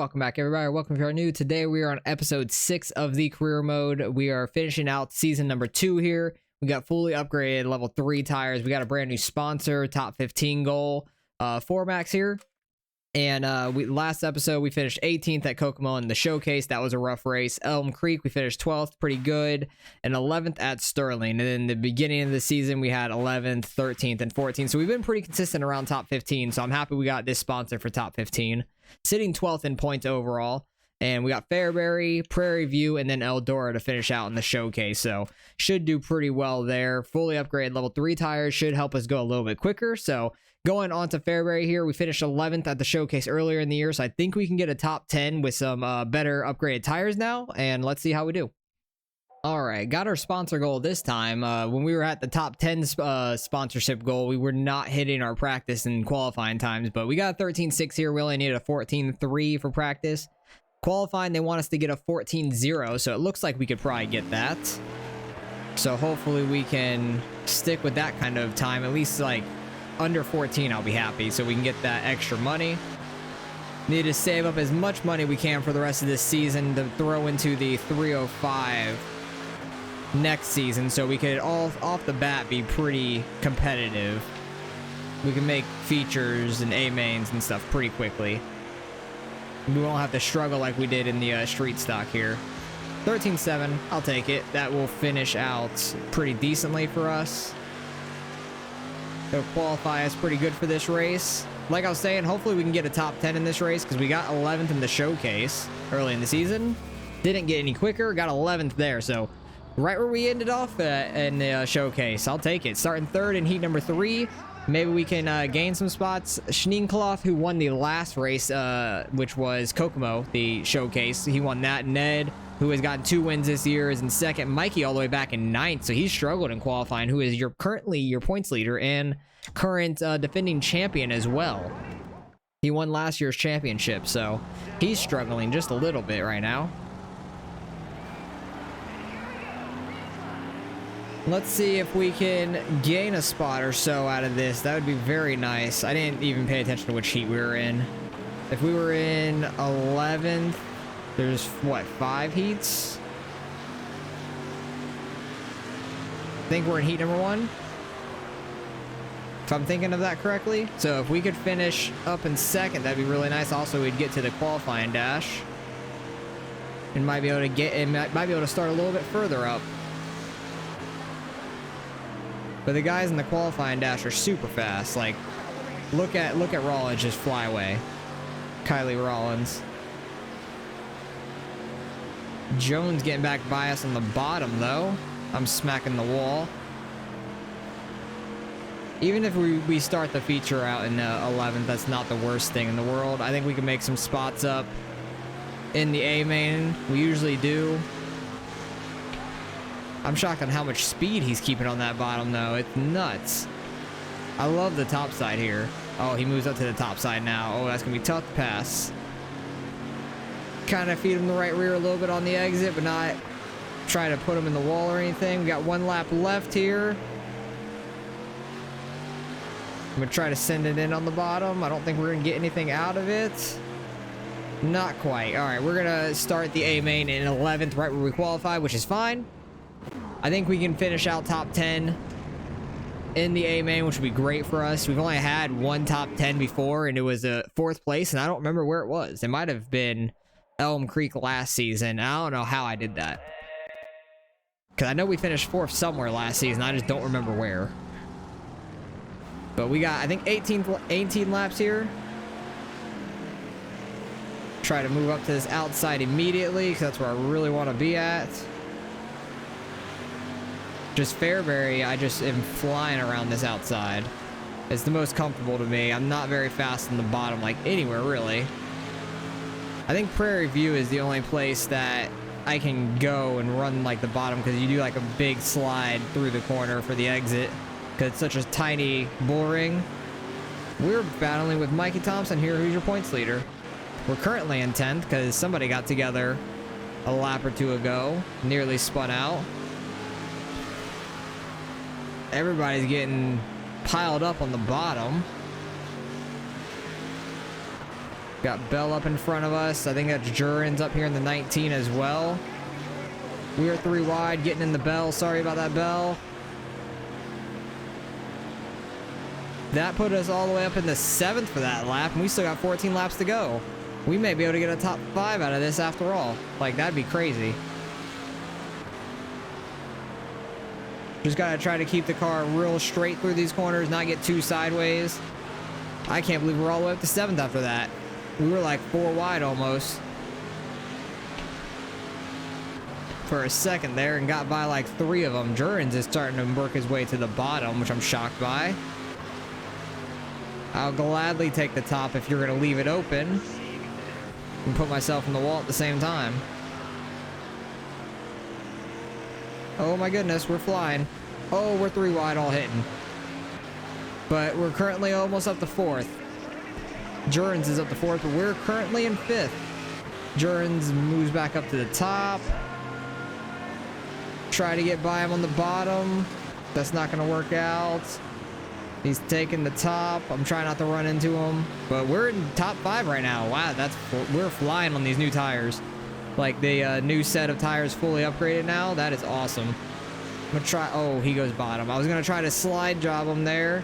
Welcome back, everybody. Welcome if you're new. Today we are on episode 6 of the career mode. We are finishing out season number 2 here. We got fully upgraded level 3 tires. We got a brand new sponsor, top 15 goal, 4 max here. And last episode we finished 18th at Kokomo in the showcase. That was a rough race. Elm Creek we finished 12th, pretty good, and 11th at Sterling. And then the beginning of the season we had 11th, 13th, and 14th. So we've been pretty consistent around top 15. So I'm happy we got this sponsor for top 15, sitting 12th in points overall. And we got Fairbury, Prairie View, and then Eldora to finish out in the showcase. So should do pretty well there. Fully upgraded level 3 tires should help us go a little bit quicker. So going on to Fairbury here, we finished 11th at the showcase earlier in the year. So I think we can get a top 10 with some better upgraded tires now. And let's see how we do. All right, got our sponsor goal this time. When we were at the top 10 sponsorship goal, we were not hitting our practice and qualifying times. But we got a 13.6 here. We only needed a 14.3 for practice. Qualifying, they want us to get a 14.0, so it looks like we could probably get that. So hopefully we can stick with that kind of time, at least like under 14. I'll be happy, so we can get that extra money. Need to save up as much money we can for the rest of this season to throw into the 305 next season, so we could off the bat be pretty competitive. We can make features and A mains and stuff pretty quickly. We won't have to struggle like we did in the street stock here. 13.7, I'll take it. That will finish out pretty decently for us. It'll qualify us pretty good for this race. Like I was saying, hopefully we can get a top 10 in this race because we got 11th in the showcase early in the season. Didn't get any quicker, got 11th there. So right where we ended off in the showcase. I'll take it. Starting 3rd in heat number 3. Maybe we can gain some spots. Schneekloth, who won the last race, which was Kokomo, the showcase, he won that. Ned, who has gotten 2 wins this year, is in 2nd. Mikey all the way back in 9th, so he's struggled in qualifying, who is currently your points leader and current defending champion as well. He won last year's championship, so he's struggling just a little bit right now. Let's see if we can gain a spot or so out of this. That would be very nice. I didn't even pay attention to which heat we were in. If we were in 11th, there's what, 5 heats? I think we're in heat number 1. If I'm thinking of that correctly. So if we could finish up in 2nd, that'd be really nice. Also, we'd get to the qualifying dash. And might be able to start a little bit further up. But the guys in the qualifying dash are super fast. Like, look at Rollins just fly away. Kylie Rollins. Jones getting back by us on the bottom, though. I'm smacking the wall. Even if we start the feature out in 11th, that's not the worst thing in the world. I think we can make some spots up in the A main. We usually do. I'm shocked on how much speed he's keeping on that bottom, though. It's nuts. I love the top side here. Oh, he moves up to the top side now. Oh, that's going to be tough to pass. Kind of feed him the right rear a little bit on the exit, but not try to put him in the wall or anything. We got 1 lap left here. I'm going to try to send it in on the bottom. I don't think we're going to get anything out of it. Not quite. All right, we're going to start the A main in 11th, right where we qualify, which is fine. I think we can finish out top 10 in the A main, which would be great for us. We've only had 1 top 10 before, and it was a 4th place, and I don't remember where it was. It might have been Elm Creek last season. I don't know how I did that. Because I know we finished 4th somewhere last season. I just don't remember where. But we got, I think, 18 laps here. Try to move up to this outside immediately, because that's where I really want to be at. Just Fairbury, I just am flying around this outside. It's the most comfortable to me. I'm not very fast in the bottom, like anywhere really. I think Prairie View is the only place that I can go and run like the bottom, because you do like a big slide through the corner for the exit, because it's such a tiny bull ring. We're battling with Mikey Thompson here, who's your points leader. We're currently in 10th because somebody got together a lap or 2 ago, nearly spun out. Everybody's getting piled up on the bottom. Got Bell up in front of us. I think that's Jurin's up here in the 19 as well. We are 3 wide, getting in the Bell. Sorry about that, Bell. That put us all the way up in the 7th for that lap, and we still got 14 laps to go. We may be able to get a top 5 out of this after all. Like, that'd be crazy. Just gotta try to keep the car real straight through these corners, not get too sideways. I can't believe we're all the way up to 7th after that. We were like 4 wide almost. For a second there and got by like 3 of them. Jurin's is starting to work his way to the bottom, which I'm shocked by. I'll gladly take the top if you're going to leave it open. And put myself in the wall at the same time. Oh my goodness, we're flying. Oh, we're 3 wide all hitting. But we're currently almost up to 4th. Jurin's is up to 4th, but we're currently in 5th. Jurin's moves back up to the top. Try to get by him on the bottom. That's not going to work out. He's taking the top. I'm trying not to run into him. But we're in top 5 right now. Wow, we're flying on these new tires. Like the new set of tires fully upgraded now. That is awesome. I'm going to try... Oh, he goes bottom. I was going to try to slide job him there.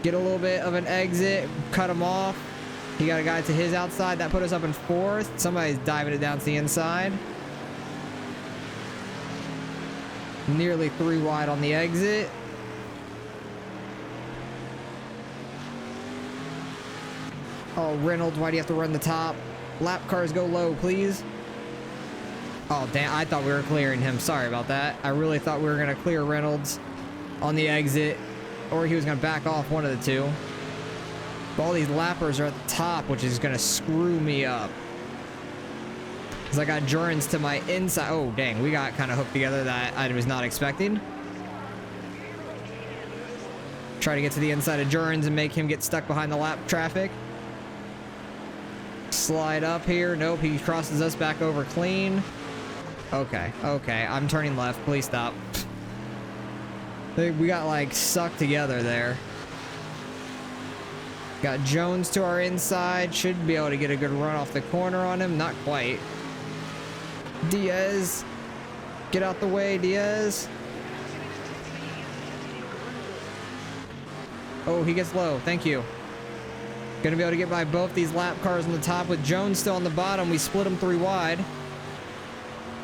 Get a little bit of an exit. Cut him off. He got a guy to his outside. That put us up in 4th. Somebody's diving it down to the inside. Nearly 3 wide on the exit. Oh, Reynolds, why do you have to run the top? Lap cars go low, please. Oh, damn, I thought we were clearing him. Sorry about that. I really thought we were going to clear Reynolds on the exit. Or he was going to back off, one of the two. But all these lappers are at the top, which is going to screw me up. Because I got Jurin's to my inside. Oh, dang. We got kind of hooked together that I was not expecting. Try to get to the inside of Jurin's and make him get stuck behind the lap traffic. Slide up here. Nope, he crosses us back over clean. Okay, okay. I'm turning left. Please stop. We got, like, sucked together there. Got Jones to our inside. Should be able to get a good run off the corner on him. Not quite. Diaz. Get out the way, Diaz. Oh, he gets low. Thank you. Gonna be able to get by both these lap cars on the top with Jones still on the bottom. We split them 3 wide.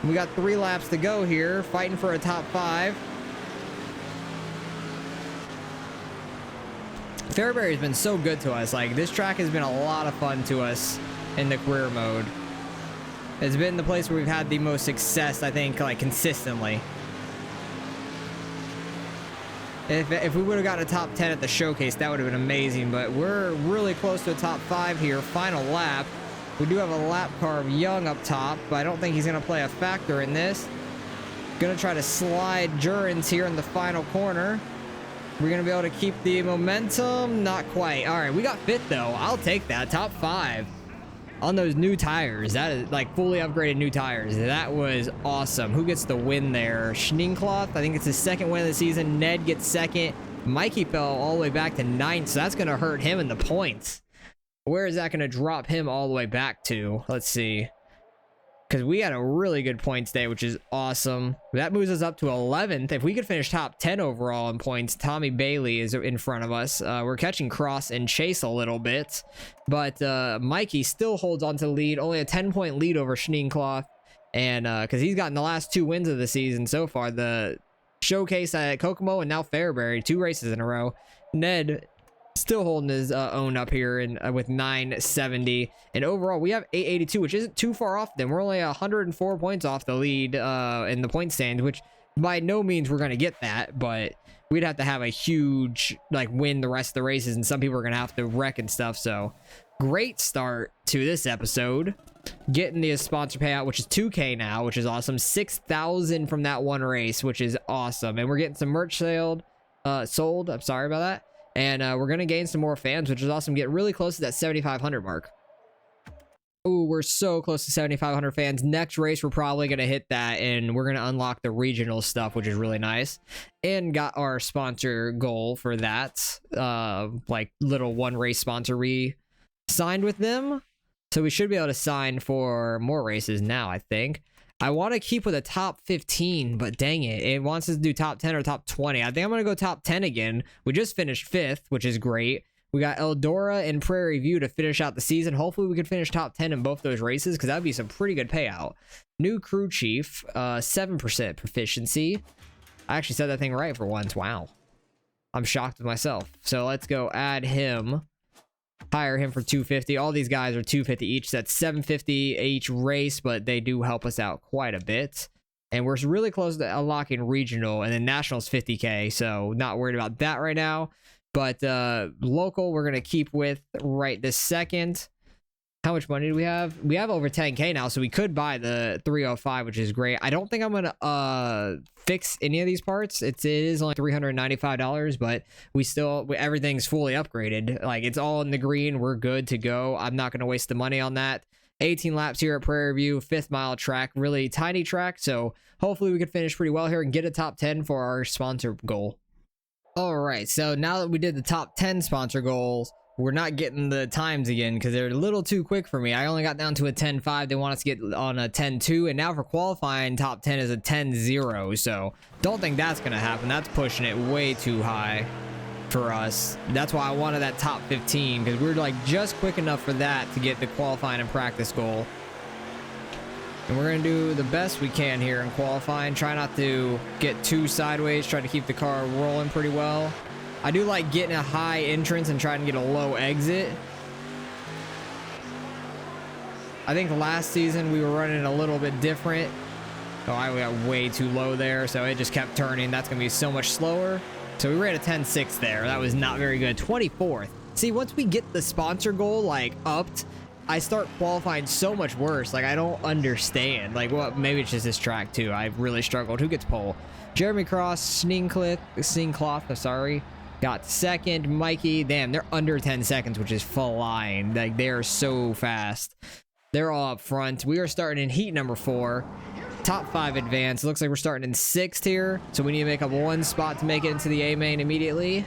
We got 3 laps to go here. Fighting for a top 5. Fairbury's been so good to us. Like, this track has been a lot of fun to us in the career mode. It's been the place where we've had the most success, I think, like, consistently. If we would have gotten a top 10 at the showcase, that would have been amazing. But we're really close to a top 5 here. Final lap. We do have a lap car of Young up top, but I don't think he's going to play a factor in this. Going to try to slide Jurin's here in the final corner. We're going to be able to keep the momentum. Not quite. All right, we got 5th, though. I'll take that. Top 5 on those new tires. That is, like, fully upgraded new tires. That was awesome. Who gets the win there? Schneekloth. I think it's his 2nd win of the season. Ned gets 2nd. Mikey fell all the way back to 9th, so that's going to hurt him in the points. Where is that going to drop him all the way back to? Let's see. Because we had a really good points day, which is awesome. That moves us up to 11th. If we could finish top 10 overall in points, Tommy Bailey is in front of us. We're catching Cross and Chase a little bit. But Mikey still holds on to the lead. Only a 10-point lead over Schneekloth. And because he's gotten the last 2 wins of the season so far. The showcase at Kokomo and now Fairbury. 2 races in a row. Ned still holding his own up here with 970, and overall we have 882, which isn't too far off them. We're only 104 points off the lead in the point stand, which by no means we're going to get that, but we'd have to have a huge like win the rest of the races, and some people are going to have to wreck and stuff. So great start to this episode, getting the sponsor payout, which is 2K now, which is awesome. 6,000 from that one race, which is awesome, and we're getting some merch sold. I'm sorry about that. And we're going to gain some more fans, which is awesome. Get really close to that 7,500 mark. Ooh, we're so close to 7,500 fans. Next race, we're probably going to hit that, and we're going to unlock the regional stuff, which is really nice. And got our sponsor goal for that. Like, little one race sponsor we signed with them. So we should be able to sign for more races now, I think. I want to keep with a top 15, but dang it. It wants us to do top 10 or top 20. I think I'm going to go top 10 again. We just finished 5th, which is great. We got Eldora and Prairie View to finish out the season. Hopefully we can finish top 10 in both those races, because that would be some pretty good payout. New crew chief, 7% proficiency. I actually said that thing right for once. Wow. I'm shocked with myself. So let's go add him. Hire him for 250. All these guys are 250 each. That's 750 each race, but they do help us out quite a bit. And we're really close to unlocking regional, and then national's 50k, so not worried about that right now. But local, we're gonna keep with right this second. How much money do we have? We have over 10k now, so we could buy the 305, which is great. I don't think I'm gonna fix any of these parts. It is only $395, but everything's fully upgraded. Like, it's all in the green. We're good to go. I'm not gonna waste the money on that. 18 laps here at Prairie View, 5th mile track, really tiny track. So hopefully we can finish pretty well here and get a top 10 for our sponsor goal. All right, so now that we did the top 10 sponsor goals, we're not getting the times again because they're a little too quick for me. I only got down to a 10.5. They want us to get on a 10.2, and now for qualifying, top 10 is a 10.0. So don't think that's going to happen. That's pushing it way too high for us. That's why I wanted that top 15, because we're like just quick enough for that to get the qualifying and practice goal. And we're going to do the best we can here in qualifying. Try not to get too sideways. Try to keep the car rolling pretty well. I do like getting a high entrance and trying to get a low exit. I think last season we were running a little bit different. Oh, I got way too low there, so it just kept turning. That's going to be so much slower. So we ran a 10.6 there. That was not very good. 24th. See, once we get the sponsor goal, like, upped, I start qualifying so much worse. Like, I don't understand. Like, well, maybe it's just this track, too. I really struggled. Who gets pole? Jeremy Cross, Sneecloth, sorry. Got second. Mikey, damn, they're under 10 seconds, which is flying. Like, they are so fast. They're all up front. We are starting in heat number 4. Top 5 advance. Looks like we're starting in 6th here. So we need to make up one spot to make it into the A main immediately.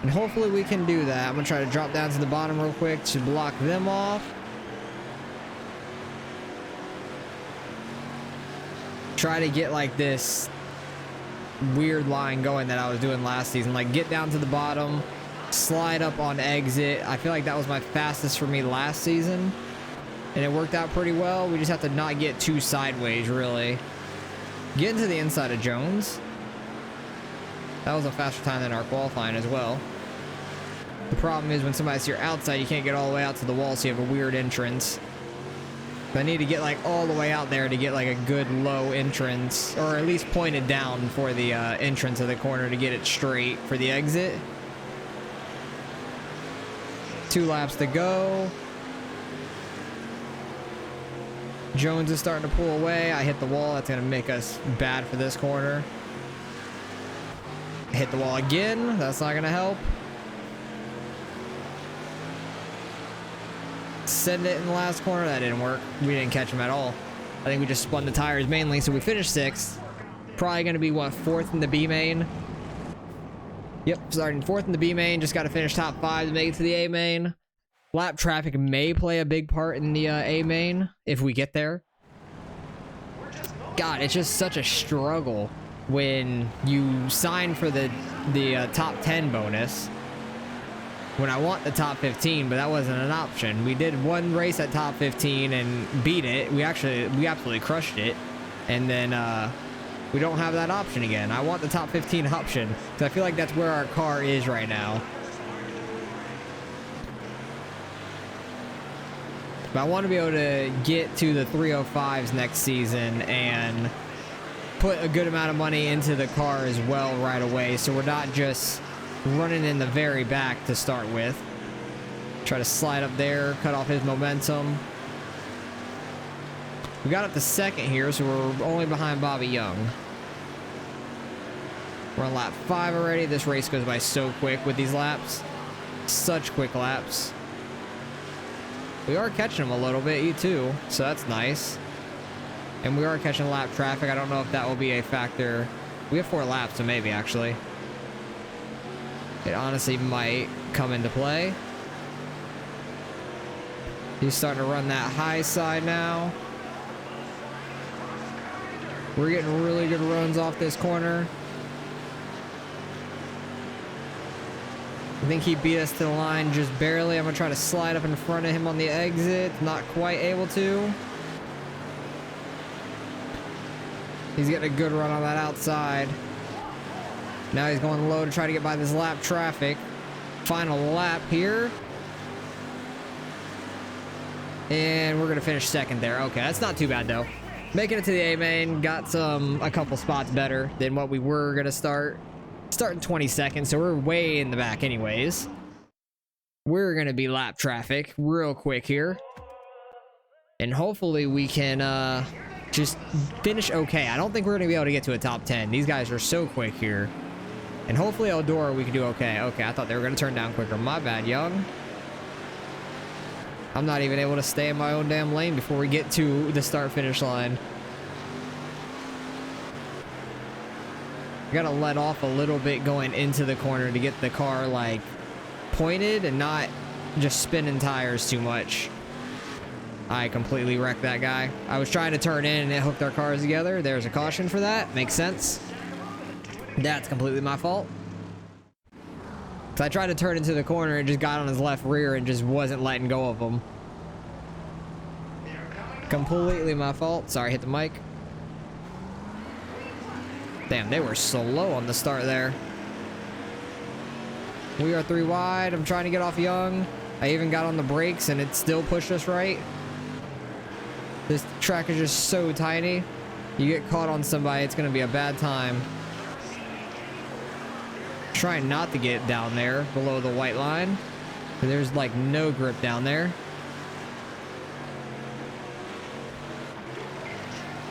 And hopefully we can do that. I'm going to try to drop down to the bottom real quick to block them off. Try to get like this weird line going that I was doing last season. Like, get down to the bottom, slide up on exit. I feel like that was my fastest for me last season, and it worked out pretty well. We just have to not get too sideways, really. Get into the inside of Jones. That was a faster time than our qualifying as well. The problem is when somebody's here outside, you can't get all the way out to the wall, so you have a weird entrance. I need to get like all the way out there to get like a good low entrance, or at least pointed down for the entrance of the corner to get it straight for the exit. 2 laps to go. Jones is starting to pull away. I hit the wall. That's going to make us bad for this corner. Hit the wall again. That's not going to help. Send it in the last corner. That didn't work. We didn't catch him at all. I think we just spun the tires mainly, so we finished 6th. Probably going to be, what, 4th in the B main? Yep, starting 4th in the B main. Just got to finish top 5 to make it to the A main. Lap traffic may play a big part in the A main if we get there. God, it's just such a struggle when you sign for the top 10 bonus. When I want the top 15, but that wasn't an option. We did one race at top 15 and beat it. We absolutely crushed it. And then we don't have that option again. I want the top 15 option, because I feel like that's where our car is right now. But I want to be able to get to the 305s next season and put a good amount of money into the car as well right away, so we're not just running in the very back to start with. Try to slide up there, cut off his momentum. We got up to 2nd here, so we're only behind Bobby Young. We're on lap 5 already. This race goes by so quick with these laps. Such quick laps. We are catching them a little bit, too, so that's nice. And we are catching lap traffic. I don't know if that will be a factor. We have 4 laps, so maybe, actually. It honestly might come into play. He's starting to run that high side now. We're getting really good runs off this corner. I think he beat us to the line just barely. I'm going to try to slide up in front of him on the exit. Not quite able to. He's getting a good run on that outside. Now he's going low to try to get by this lap traffic. Final lap here. And we're going to finish second there. Okay, that's not too bad though. Making it to the A main. Got a couple spots better than what we were going to start. Starting 22nd, so we're way in the back anyways. We're gonna be lap traffic real quick here, and hopefully we can just finish okay. I don't think we're gonna be able to get to a top 10. These guys are so quick here, and hopefully Eldora we can do okay. Okay, I thought they were gonna turn down quicker. My bad, young. I'm not even able to stay in my own damn lane before we get to the start finish line. Gotta let off a little bit going into the corner to get the car like pointed and not just spinning tires too much. I completely wrecked that guy. I was trying to turn in and it hooked our cars together. There's a caution for that. Makes sense. That's completely my fault. So I tried to turn into the corner and just got on his left rear and just wasn't letting go of him. Completely my fault. Sorry, hit the mic. Damn, they were slow on the start there. We are 3 wide. I'm trying to get off Young. I even got on the brakes and it still pushed us right. This track is just so tiny. You get caught on somebody, it's going to be a bad time. Trying not to get down there below the white line. There's like no grip down there.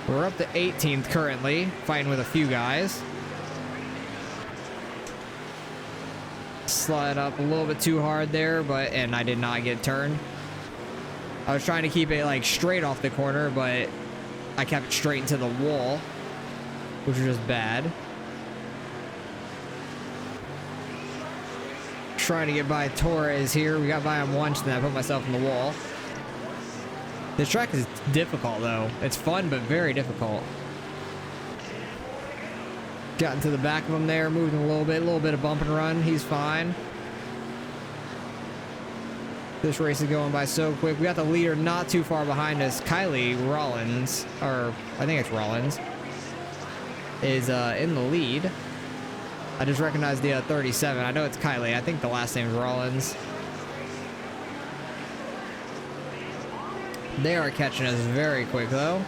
We're up to 18th currently, fighting with a few guys. Slide up a little bit too hard there, and I did not get turned. I was trying to keep it like straight off the corner, but I kept it straight into the wall, which was just bad. Trying to get by Torres here. We got by him once, and I put myself in the wall. This track is difficult though. It's fun, but very difficult. Got into the back of him there, moving a little bit of bump and run. He's fine. This race is going by so quick. We got the leader not too far behind us. Kylie Rollins, or I think it's Rollins, is in the lead. I just recognized the 37. I know it's Kylie. I think the last name is Rollins. They are catching us very quick though.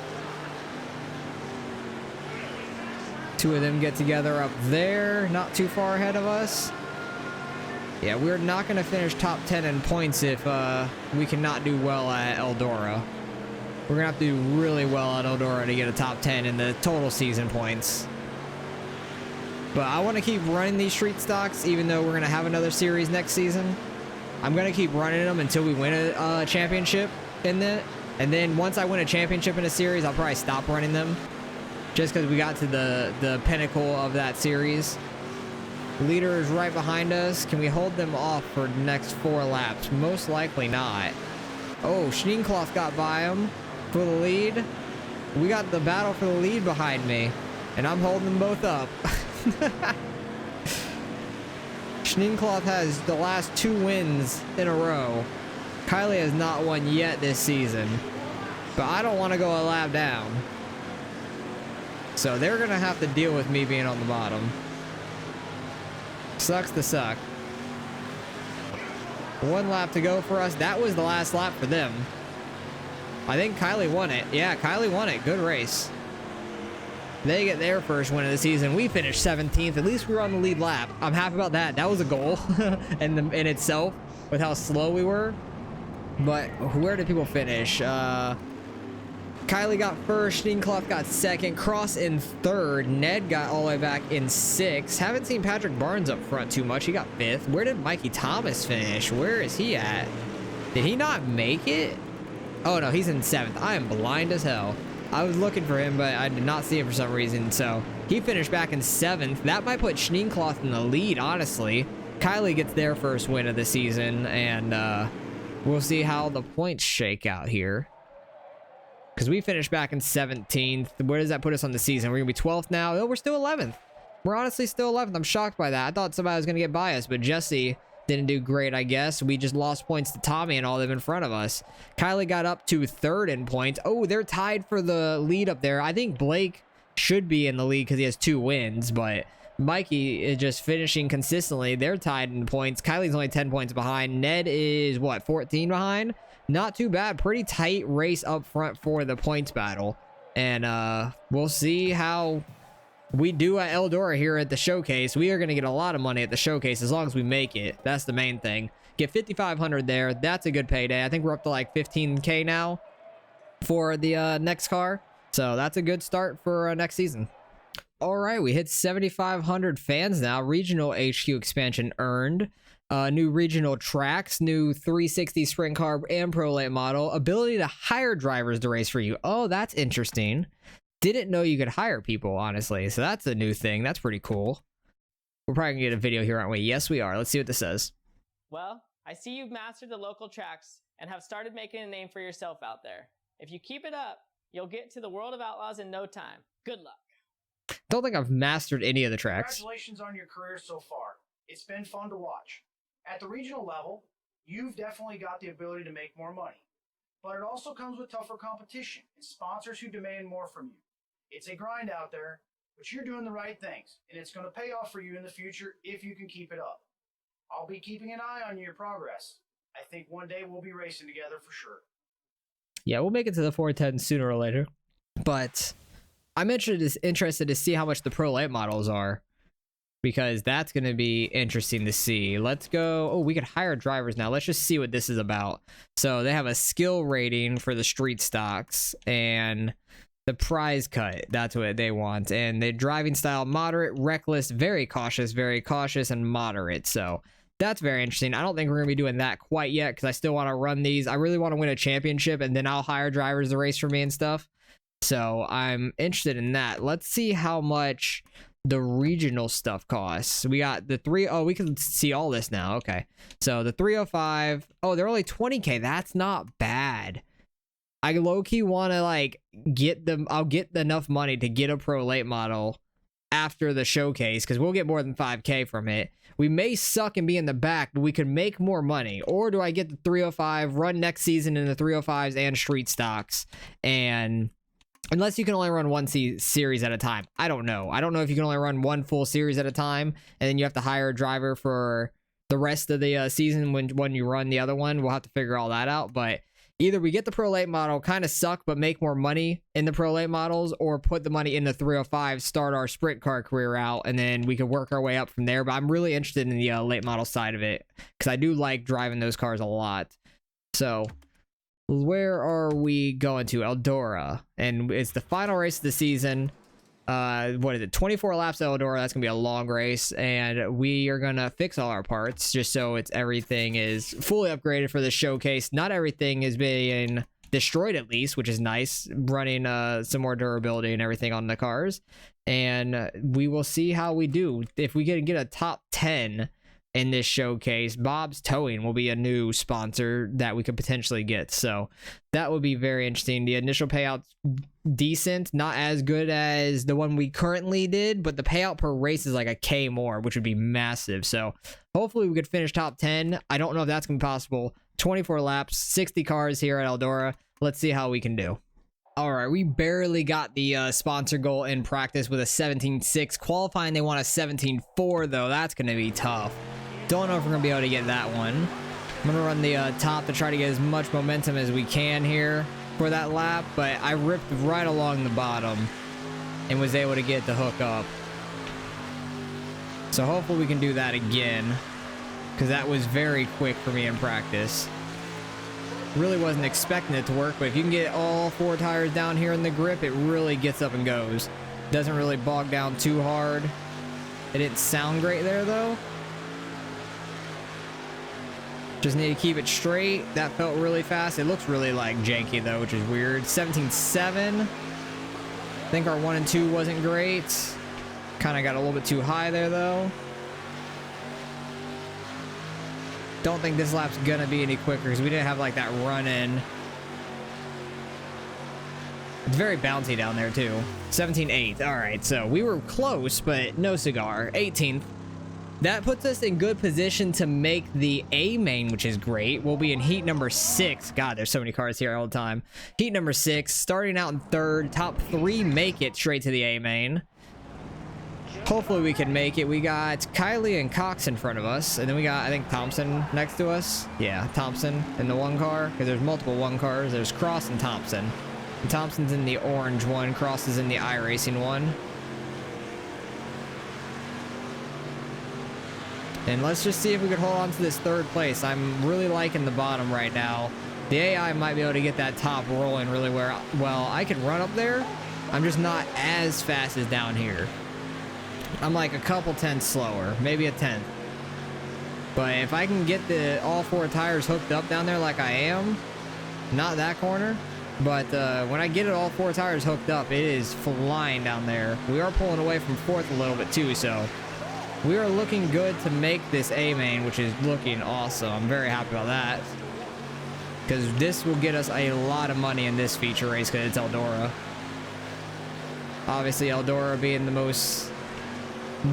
Two of them get together up there, not too far ahead of us. Yeah, we're not going to finish top 10 in points if we cannot do well at Eldora. We're going to have to do really well at Eldora to get a top 10 in the total season points. But I want to keep running these street stocks, even though we're going to have another series next season. I'm going to keep running them until we win a championship in it. And then once I win a championship in a series, I'll probably stop running them. Just because we got to the pinnacle of that series. Leader is right behind us. Can we hold them off for the next 4 laps? Most likely not. Oh, Schneekloth got by him for the lead. We got the battle for the lead behind me. And I'm holding them both up. Schneekloth has the last 2 wins in a row. Kylie has not won yet this season. But I don't want to go a lap down. So they're going to have to deal with me being on the bottom. Sucks to suck. 1 lap to go for us. That was the last lap for them. I think Kylie won it. Yeah, Kylie won it. Good race. They get their first win of the season. We finished 17th. At least we were on the lead lap. I'm happy about that. That was a goal in itself with how slow we were. But where did people finish? Kylie got first, Schneekloth got second, Cross in third, Ned got all the way back in 6th. Haven't seen Patrick Barnes up front too much. He got 5th. Where did Mikey Thomas finish? Where is he at? Did he not make it? Oh no, he's in 7th. I am blind as hell. I was looking for him, but I did not see him for some reason. So he finished back in 7th. That might put Schneekloth in the lead, honestly. Kylie gets their first win of the season, and we'll see how the points shake out here. Because we finished back in 17th. Where does that put us on the season? We're going to be 12th now. Oh, we're still 11th. We're honestly still 11th. I'm shocked by that. I thought somebody was going to get by us, but Jesse didn't do great, I guess. We just lost points to Tommy and all them in front of us. Kylie got up to 3rd in points. Oh, they're tied for the lead up there. I think Blake should be in the lead because he has 2 wins, but Mikey is just finishing consistently. They're tied in points. Kylie's only 10 points behind. Ned is, what, 14 behind? Not too bad. Pretty tight race up front for the points battle. And we'll see how we do at Eldora here at the showcase. We are going to get a lot of money at the showcase as long as we make it. That's the main thing. Get 5,500 there. That's a good payday. I think we're up to like 15K now for the next car. So that's a good start for next season. All right, we hit 7,500 fans now. Regional HQ expansion earned. New regional tracks, new 360 sprint car and pro late model. Ability to hire drivers to race for you. Oh, that's interesting. Didn't know you could hire people, honestly. So that's a new thing. That's pretty cool. We're probably gonna get a video here, aren't we? Yes, we are. Let's see what this says. Well, I see you've mastered the local tracks and have started making a name for yourself out there. If you keep it up, you'll get to the world of Outlaws in no time. Good luck. Don't think I've mastered any of the tracks. Congratulations on your career so far. It's been fun to watch. At the regional level, you've definitely got the ability to make more money. But it also comes with tougher competition and sponsors who demand more from you. It's a grind out there, but you're doing the right things, and it's going to pay off for you in the future if you can keep it up. I'll be keeping an eye on your progress. I think one day we'll be racing together for sure. Yeah, we'll make it to the 410 sooner or later. But I'm interested to see how much the pro late models are, because that's going to be interesting to see. Let's go. Oh, we could hire drivers now. Let's just see what this is about. So they have a skill rating for the street stocks and the prize cut. That's what they want. And the driving style, moderate, reckless, very cautious, and moderate. So that's very interesting. I don't think we're going to be doing that quite yet because I still want to run these. I really want to win a championship, and then I'll hire drivers to race for me and stuff. So I'm interested in that. Let's see how much the regional stuff costs. We got the we can see all this now. Okay. So the 305. Oh, they're only 20K. That's not bad. I low-key want to like get them. I'll get enough money to get a pro late model after the showcase because we'll get more than 5K from it. We may suck and be in the back, but we could make more money. Or do I get the 305, run next season in the 305s and street stocks? And unless you can only run one series at a time. I don't know. I don't know if you can only run one full series at a time, and then you have to hire a driver for the rest of the season when you run the other one. We'll have to figure all that out. But either we get the pro late model, kind of suck, but make more money in the pro late models, or put the money in the 305, start our sprint car career out, and then we could work our way up from there. But I'm really interested in the late model side of it because I do like driving those cars a lot. So where are we going to? Eldora. And it's the final race of the season. What is it? 24 laps at Eldora. That's gonna be a long race, and we are gonna fix all our parts just so everything is fully upgraded for the showcase. Not everything is being destroyed, at least, which is nice. Running some more durability and everything on the cars, and we will see how we do. If we get a top 10 in this showcase, Bob's Towing will be a new sponsor that we could potentially get. So that would be very interesting. The initial payout's decent, not as good as the one we currently did, but the payout per race is like a K more, which would be massive. So hopefully we could finish top 10. I don't know if that's gonna be possible. 24 laps, 60 cars here at Eldora. Let's see how we can do. All right, we barely got the sponsor goal in practice with a 17.6. Qualifying, they want a 17.4, though. That's going to be tough. Don't know if we're going to be able to get that one. I'm going to run the top to try to get as much momentum as we can here for that lap, but I ripped right along the bottom and was able to get the hook up. So hopefully we can do that again, because that was very quick for me in practice. Really wasn't expecting it to work, but if you can get all 4 tires down here in the grip, it really gets up and goes. Doesn't really bog down too hard. It didn't sound great there, though. Just need to keep it straight. That felt really fast. It looks really like janky, though, which is weird. 17.7. I think our 1 and 2 wasn't great. Kind of got a little bit too high there, though. Don't think this lap's gonna be any quicker because we didn't have like that run in. It's very bouncy down there too. 17.8. All right, so we were close, but no cigar. 18th. That puts us in good position to make the A main, which is great. We'll be in heat number 6. God, there's so many cars here all the time. Heat number 6, starting out in 3rd. Top 3 make it straight to the A main. Hopefully we can make it. We got Kylie and Cox in front of us, and then we got, I think, Thompson next to us. Yeah, Thompson in the 1 car, because there's multiple 1 cars. There's Cross and Thompson. And Thompson's in the orange one. Cross is in the iRacing one. And let's just see if we can hold on to this 3rd place. I'm really liking the bottom right now. The AI might be able to get that top rolling really well. I can run up there. I'm just not as fast as down here. I'm like a couple tenths slower, maybe a tenth. But if I can get all 4 tires hooked up down there like I am, not that corner, but when I get all 4 tires hooked up, it is flying down there. We are pulling away from 4th a little bit too, so we are looking good to make this A main, which is looking awesome. I'm very happy about that, because this will get us a lot of money in this feature race because it's Eldora. Obviously, Eldora being the most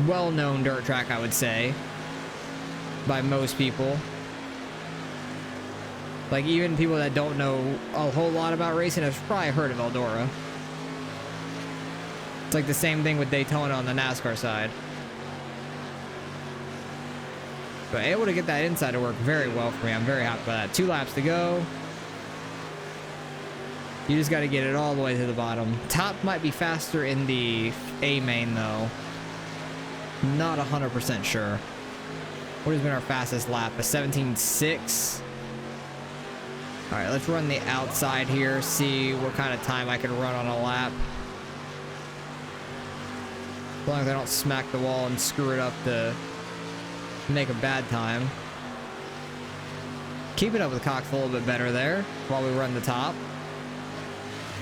well-known dirt track, I would say, by most people. Like, even people that don't know a whole lot about racing have probably heard of Eldora. It's like the same thing with Daytona on the NASCAR side. But able to get that inside to work very well for me. I'm very happy about that. 2 laps to go. You just got to get it all the way to the bottom. Top might be faster in the A main, though. Not 100% sure. What has been our fastest lap? A 17.6. All right, let's run the outside here. See what kind of time I can run on a lap. As long as I don't smack the wall and screw it up to make a bad time. Keeping up with Cox a little bit better there while we run the top.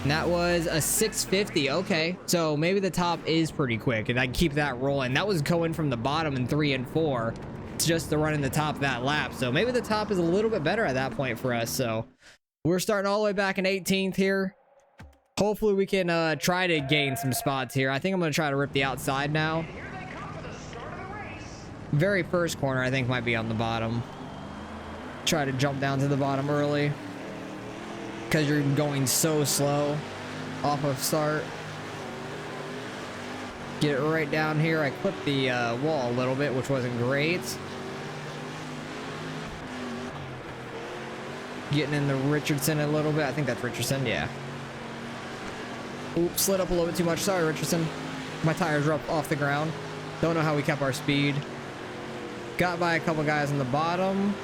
And that was a 650. Okay, so maybe the top is pretty quick and I can keep that rolling. That was going from the bottom in 3 and 4. It's just to run in the top of that lap. So maybe the top is a little bit better at that point for us. So we're starting all the way back in 18th here. Hopefully we can try to gain some spots here. I think I'm going to try to rip the outside now. Very first corner, I think, might be on the bottom. Try to jump down to the bottom early, because you're going so slow off of start. Get it right down here. I clipped the wall a little bit, which wasn't great. Getting in the Richardson a little bit. I think that's Richardson, yeah. Oops, slid up a little bit too much. Sorry, Richardson. My tires were up off the ground. Don't know how we kept our speed. Got by a couple guys on the bottom.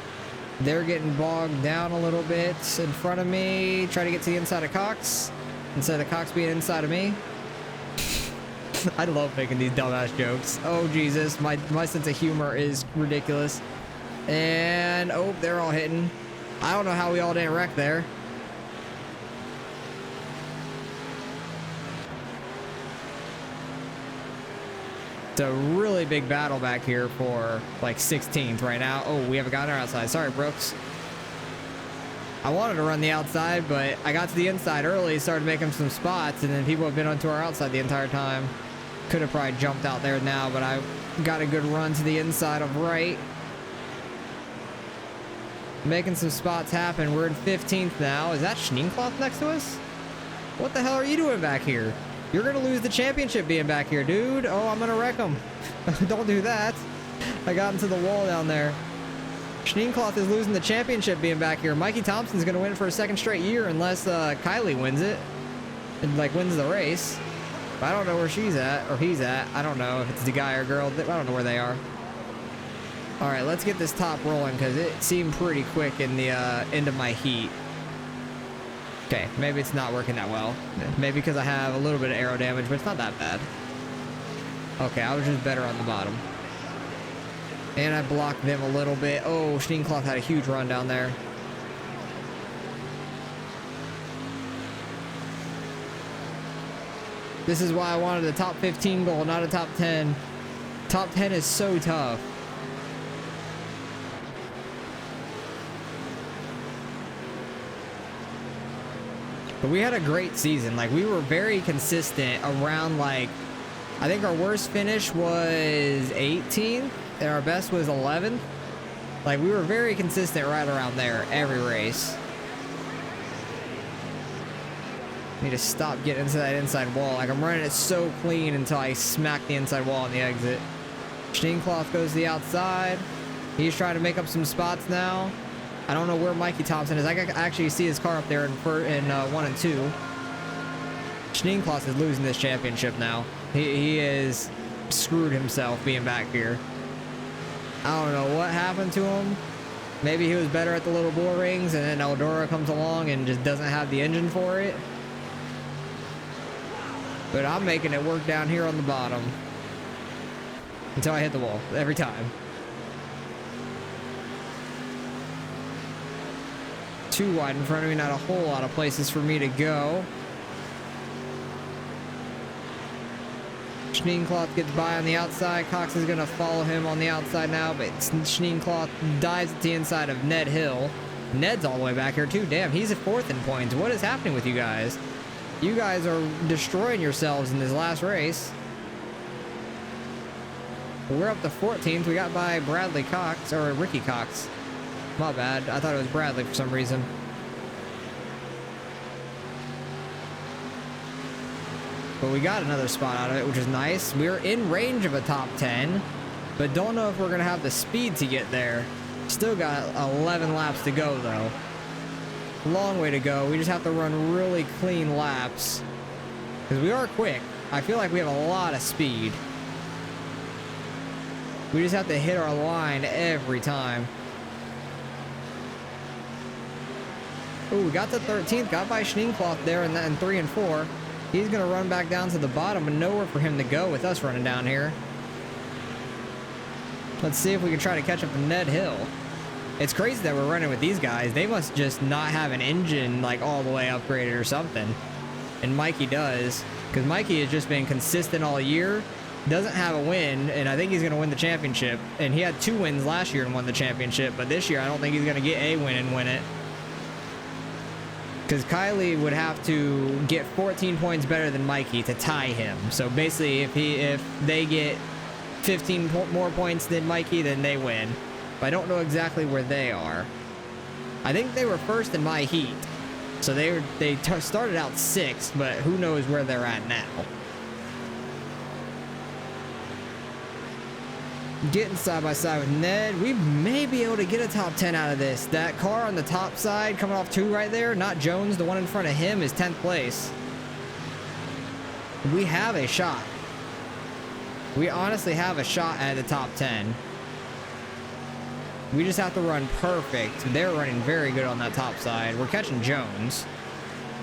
They're getting bogged down a little bit in front of me. Try to get to the inside of Cox instead of Cox being inside of me. I love making these dumbass jokes. Oh, Jesus. My sense of humor is ridiculous. And, oh, they're all hitting. I don't know how we all didn't wreck there. It's a really big battle back here for like 16th right now. Oh, we have a guy on our outside. Sorry, Brooks. I wanted to run the outside, but I got to the inside early, started making some spots, and then people have been onto our outside the entire time. Could have probably jumped out there now, but I got a good run to the inside of right. Making some spots happen. We're in 15th now. Is that Schneekloth next to us? What the hell are you doing back here? You're going to lose the championship being back here, dude. Oh, I'm going to wreck him. Don't do that. I got into the wall down there. Schneekloth is losing the championship being back here. Mikey Thompson's going to win for a 2nd straight year unless Kylie wins it and like wins the race. But I don't know where she's at or he's at. I don't know if it's the guy or girl. I don't know where they are. All right, let's get this top rolling because it seemed pretty quick in the end of my heat. Okay, maybe it's not working that well. Maybe because I have a little bit of aero damage, but it's not that bad. Okay, I was just better on the bottom. And I blocked them a little bit. Oh, Schneekloth had a huge run down there. This is why I wanted a top 15 goal, not a top 10. Top 10 is so tough. But we had a great season. Like, we were very consistent around, like, I think our worst finish was 18th and our best was 11th. Like, we were very consistent right around there every race. Need to stop getting into that inside wall. Like, I'm running it so clean until I smack the inside wall on the exit. Schneekloth goes to the outside. He's trying to make up some spots now. I don't know where Mikey Thompson is. I can actually see his car up there in 1 and 2. Schneekloth is losing this championship now. He is screwed himself being back here. I don't know what happened to him. Maybe he was better at the little bull rings, and then Eldora comes along and just doesn't have the engine for it. But I'm making it work down here on the bottom until I hit the wall every time. Too wide in front of me, not a whole lot of places for me to go. Schneekloth gets by on the outside. Cox is going to follow him on the outside now, but Schneekloth dives at the inside of Ned Hill. Ned's all the way back here too. Damn, he's at 4th in points. What is happening with you guys? You guys are destroying yourselves in this last race. We're up to 14th. We got by Bradley Cox, or Ricky Cox. My bad. I thought it was Bradley for some reason. But we got another spot out of it, which is nice. We're in range of a top 10, but don't know if we're going to have the speed to get there. Still got 11 laps to go, though. Long way to go. We just have to run really clean laps, because we are quick. I feel like we have a lot of speed. We just have to hit our line every time. Oh, we got to 13th, got by Schneekloth there in 3 and 4. He's going to run back down to the bottom, and nowhere for him to go with us running down here. Let's see if we can try to catch up to Ned Hill. It's crazy that we're running with these guys. They must just not have an engine like all the way upgraded or something. And Mikey does, because Mikey has just been consistent all year. Doesn't have a win, and I think he's going to win the championship. And he had 2 wins last year and won the championship, but this year I don't think he's going to get a win and win it. Because Kylie would have to get 14 points better than Mikey to tie him. So basically, if they get 15 more points than Mikey, then they win. But I don't know exactly where they are. I think they were first in my heat. So they started out 6th, but who knows where they're at now. Getting side by side with Ned. We may be able to get a top 10 out of this. That car on the top side coming off 2 right there, not Jones, the one in front of him, is 10th place. We have a shot. We honestly have a shot at the top 10. We just have to run perfect. They're running very good on that top side. We're catching Jones.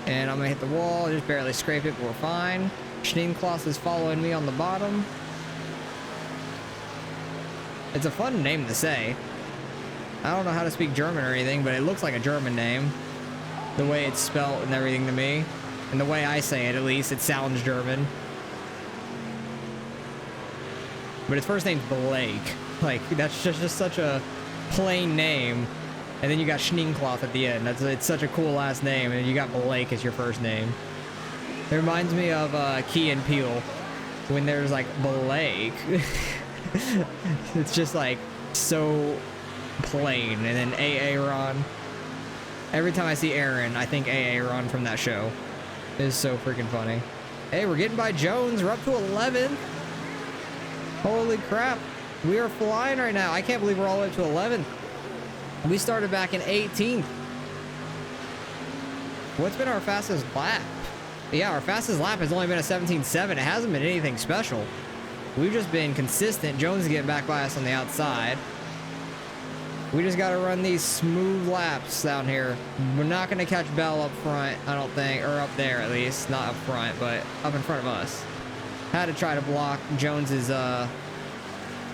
And I'm going to hit the wall. Just barely scrape it, but we're fine. Schneekloth is following me on the bottom. It's a fun name to say. I don't know how to speak German or anything, but it looks like a German name. The way it's spelt and everything to me. And the way I say it, at least, it sounds German. But his first name's Blake. Like, that's just such a plain name. And then you got Schneekloth at the end. It's such a cool last name, and you got Blake as your first name. It reminds me of Key and Peele, when there's like Blake. It's just like so plain. And then Aaron. Every time I see Aaron, I think Aaron from that show. It is so freaking funny. Hey, we're getting by Jones. We're up to 11. Holy crap. We are flying right now. I can't believe we're all the way to 11th. We started back in 18th. What's been our fastest lap? Yeah, our fastest lap has only been a 17.7. It hasn't been anything special. We've just been consistent. Jones is getting back by us on the outside. We just got to run these smooth laps down here. We're not going to catch Bell up front, I don't think, or up there at least. Not up front, but up in front of us. Had to try to block Jones's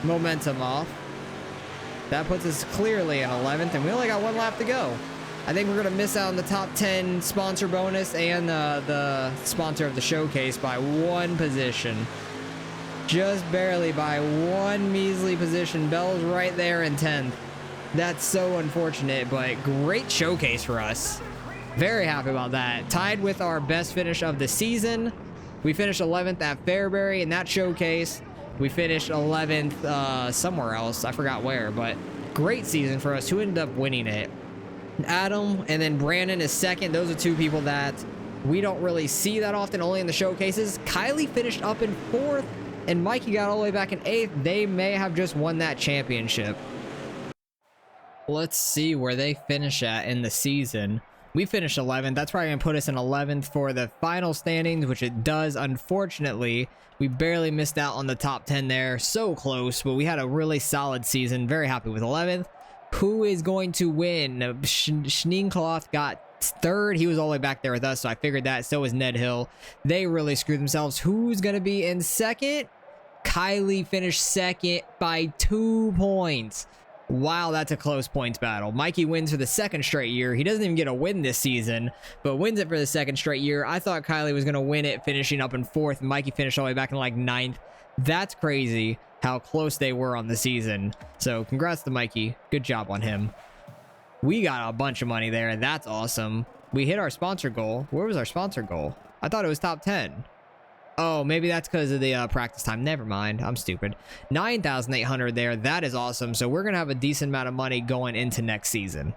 momentum off. That puts us clearly in 11th, and we only got 1 lap to go. I think we're going to miss out on the top 10 sponsor bonus and the sponsor of the showcase by 1 position. Just barely by 1 measly position. Bell's right there in 10th. That's so unfortunate, but great showcase for us. Very happy about that. Tied with our best finish of the season. We finished 11th at Fairbury in that showcase. We finished 11th somewhere else. I forgot where, but great season for us. Who ended up winning it? Adam and then Brandon is second. Those are two people that we don't really see that often, only in the showcases. Kylie finished up in 4th, and Mikey got all the way back in 8th. They may have just won that championship. Let's see where they finish at in the season. We finished 11th. That's probably going to put us in 11th for the final standings, which it does, unfortunately. We barely missed out on the top 10 there. So close, but we had a really solid season. Very happy with 11th. Who is going to win? Schneenkloth got 3rd. He was all the way back there with us, so I figured that. So was Ned Hill. They really screwed themselves. Who's going to be in 2nd? Kylie finished 2nd by 2 points. Wow, that's a close points battle. Mikey wins for the 2nd straight year. He doesn't even get a win this season, but wins it for the 2nd straight year. I thought Kylie was going to win it, finishing up in 4th. Mikey finished all the way back in like 9th. That's crazy how close they were on the season. So congrats to Mikey. Good job on him. We got a bunch of money there, and that's awesome. We hit our sponsor goal. Where was our sponsor goal? I thought it was top 10. Oh, maybe that's because of the practice time. Never mind. I'm stupid. 9,800 there. That is awesome. So we're going to have a decent amount of money going into next season.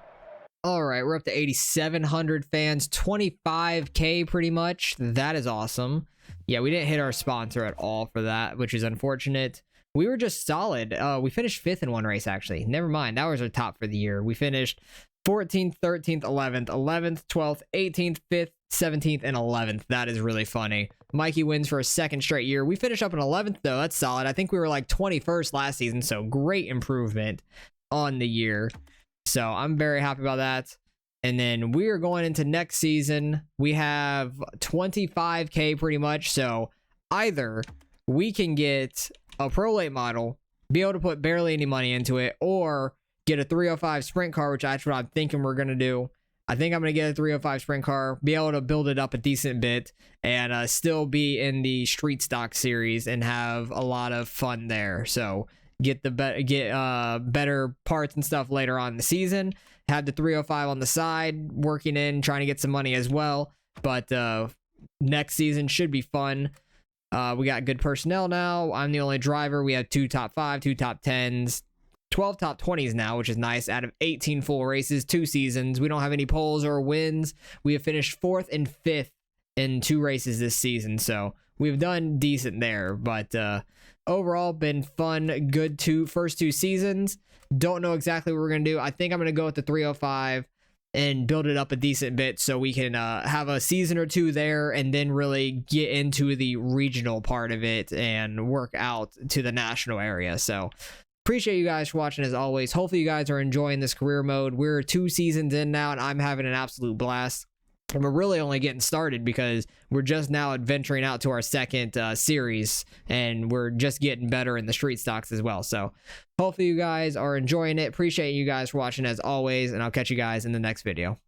All right, we're up to 8,700 fans. 25K pretty much. That is awesome. Yeah, we didn't hit our sponsor at all for that, which is unfortunate. We were just solid. We finished 5th in one race, actually. Never mind. That was our top for the year. We finished 14th, 13th, 11th, 11th, 12th, 18th, 5th, 17th, and 11th. That is really funny. Mikey wins for a 2nd straight year. We finish up in 11th, though. That's solid. I think we were like 21st last season, so great improvement on the year. So I'm very happy about that. And then we are going into next season. We have 25K pretty much. So either we can get a Pro Late model, be able to put barely any money into it, or get a 305 sprint car, which that's what I'm thinking we're going to do. I think I'm going to get a 305 sprint car, be able to build it up a decent bit, and still be in the street stock series and have a lot of fun there. So get better parts and stuff later on in the season. Have the 305 on the side, working in, trying to get some money as well. But next season should be fun. We got good personnel now. I'm the only driver. We have 2 top 5, 2 top 10s. 12 top 20s now, which is nice. Out of 18 full races, 2 seasons. We don't have any poles or wins. We have finished 4th and 5th in 2 races this season, so we've done decent there. But overall, been fun. Good first 2 seasons. Don't know exactly what we're going to do. I think I'm going to go with the 305 and build it up a decent bit so we can have a season or 2 there and then really get into the regional part of it and work out to the national area. So appreciate you guys for watching as always. Hopefully you guys are enjoying this career mode. We're 2 seasons in now, and I'm having an absolute blast. And we're really only getting started because we're just now adventuring out to our 2nd series, and we're just getting better in the street stocks as well. So hopefully you guys are enjoying it. Appreciate you guys for watching as always, and I'll catch you guys in the next video.